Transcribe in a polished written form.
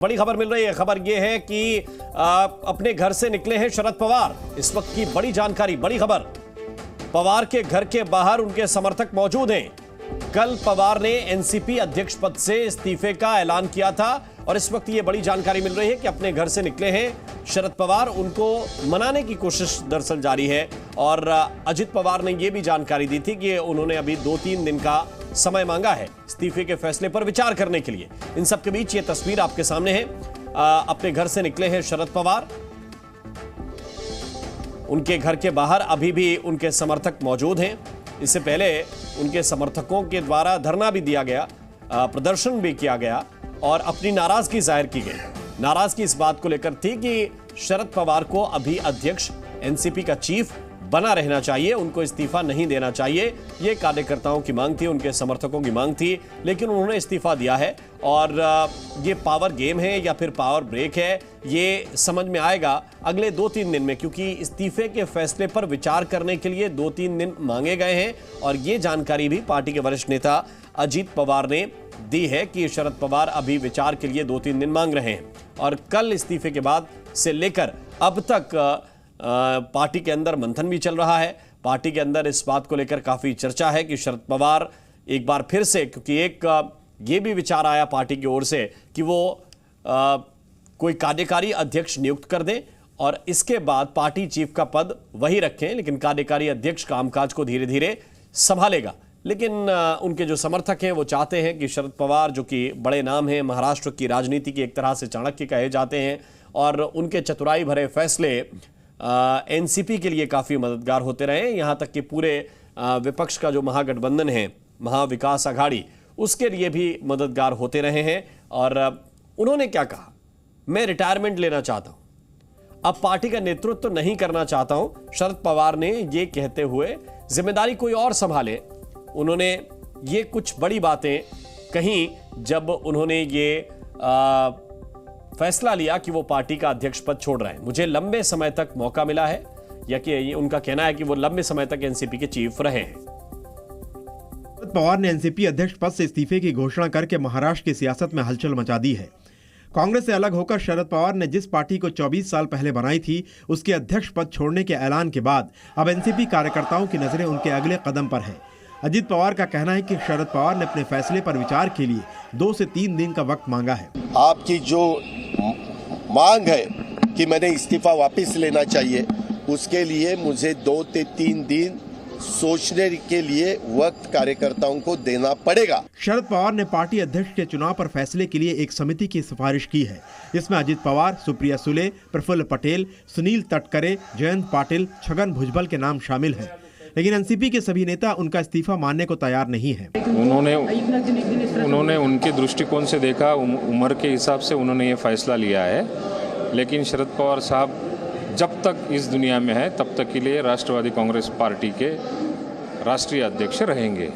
बड़ी खबर मिल रही है। खबर यह है कि अपने घर से निकले हैं शरद पवार। इस वक्त की बड़ी जानकारी, बड़ी खबर। पवार के घर के बाहर उनके समर्थक मौजूद हैं। कल पवार ने एनसीपी अध्यक्ष पद से इस्तीफे का ऐलान किया था और इस वक्त ये बड़ी जानकारी मिल रही है कि अपने घर से निकले हैं शरद पवार। उनको मनाने की कोशिश दरअसल जारी है और अजित पवार ने यह भी जानकारी दी थी कि उन्होंने अभी 2-3 दिन का समय मांगा है इस्तीफे के फैसले पर विचार करने के लिए। इन सब के बीच ये तस्वीर आपके सामने है। अपने घर से निकले हैं शरद पवार। उनके घर के बाहर अभी भी उनके समर्थक मौजूद हैं। इससे पहले उनके समर्थकों के द्वारा धरना भी दिया गया, प्रदर्शन भी किया गया और अपनी नाराजगी जाहिर की गई। नाराजगी इस बात को लेकर थी कि शरद पवार को अभी अध्यक्ष एनसीपी का चीफ बना रहना चाहिए, उनको इस्तीफा नहीं देना चाहिए। ये कार्यकर्ताओं की मांग थी, उनके समर्थकों की मांग थी, लेकिन उन्होंने इस्तीफा दिया है। और ये पावर गेम है या फिर पावर ब्रेक है, ये समझ में आएगा अगले 2-3 दिन में, क्योंकि इस्तीफे के फैसले पर विचार करने के लिए 2-3 दिन मांगे गए हैं। और ये जानकारी भी पार्टी के वरिष्ठ नेता अजित पवार ने दी है कि शरद पवार अभी विचार के लिए 2-3 दिन मांग रहे हैं। और कल इस्तीफे के बाद से लेकर अब तक पार्टी के अंदर मंथन भी चल रहा है। पार्टी के अंदर इस बात को लेकर काफी चर्चा है कि शरद पवार एक बार फिर से, क्योंकि एक ये भी विचार आया पार्टी की ओर से कि वो कोई कार्यकारी अध्यक्ष नियुक्त कर दें और इसके बाद पार्टी चीफ का पद वही रखें, लेकिन कार्यकारी अध्यक्ष कामकाज को धीरे धीरे संभालेगा। लेकिन उनके जो समर्थक हैं वो चाहते हैं कि शरद पवार, जो कि बड़े नाम हैं, महाराष्ट्र की राजनीति की एक तरह से चाणक्य कहे जाते हैं, और उनके चतुराई भरे फैसले एनसीपी के लिए काफी मददगार होते रहे। यहां तक कि पूरे विपक्ष का जो महागठबंधन है, महाविकास आघाड़ी, उसके लिए भी मददगार होते रहे हैं। और उन्होंने क्या कहा, मैं रिटायरमेंट लेना चाहता हूं, अब पार्टी का नेतृत्व तो नहीं करना चाहता हूं। शरद पवार ने ये कहते हुए जिम्मेदारी कोई और संभाले, उन्होंने ये कुछ बड़ी बातें कहीं जब उन्होंने ये फैसला लिया कि वो पार्टी का अध्यक्ष पद छोड़ रहे हैं। मुझे लंबे समय तक मौका मिला है, या कि उनका कहना है कि वो लंबे समय तक एनसीपी के चीफ रहे हैं। पवार ने एनसीपी अध्यक्ष पद से इस्तीफे की घोषणा करके महाराष्ट्र की सियासत में हलचल मचा दी है। कांग्रेस से अलग होकर शरद पवार ने जिस पार्टी को 24 साल पहले बनाई थी, उसके अध्यक्ष पद छोड़ने के ऐलान के बाद अब एनसीपी कार्यकर्ताओं की नजरें उनके अगले कदम पर है। अजित पवार का कहना है कि शरद पवार ने अपने फैसले पर विचार के लिए 2 से 3 दिन का वक्त मांगा है। आपकी जो मांग है कि मैंने इस्तीफा वापस लेना चाहिए, उसके लिए मुझे 2 से 3 दिन सोचने के लिए वक्त कार्यकर्ताओं को देना पड़ेगा। शरद पवार ने पार्टी अध्यक्ष के चुनाव पर फैसले के लिए एक समिति की सिफारिश की है। इसमें अजित पवार, सुप्रिया सुले, प्रफुल्ल पटेल, सुनील तटकरे, जयंत पाटिल, छगन भुजबल के नाम शामिल हैं। लेकिन एनसीपी के सभी नेता उनका इस्तीफा मानने को तैयार नहीं हैं। उन्होंने उनके दृष्टिकोण से देखा, उम्र के हिसाब से उन्होंने ये फैसला लिया है। लेकिन शरद पवार साहब जब तक इस दुनिया में है तब तक के लिए राष्ट्रवादी कांग्रेस पार्टी के राष्ट्रीय अध्यक्ष रहेंगे।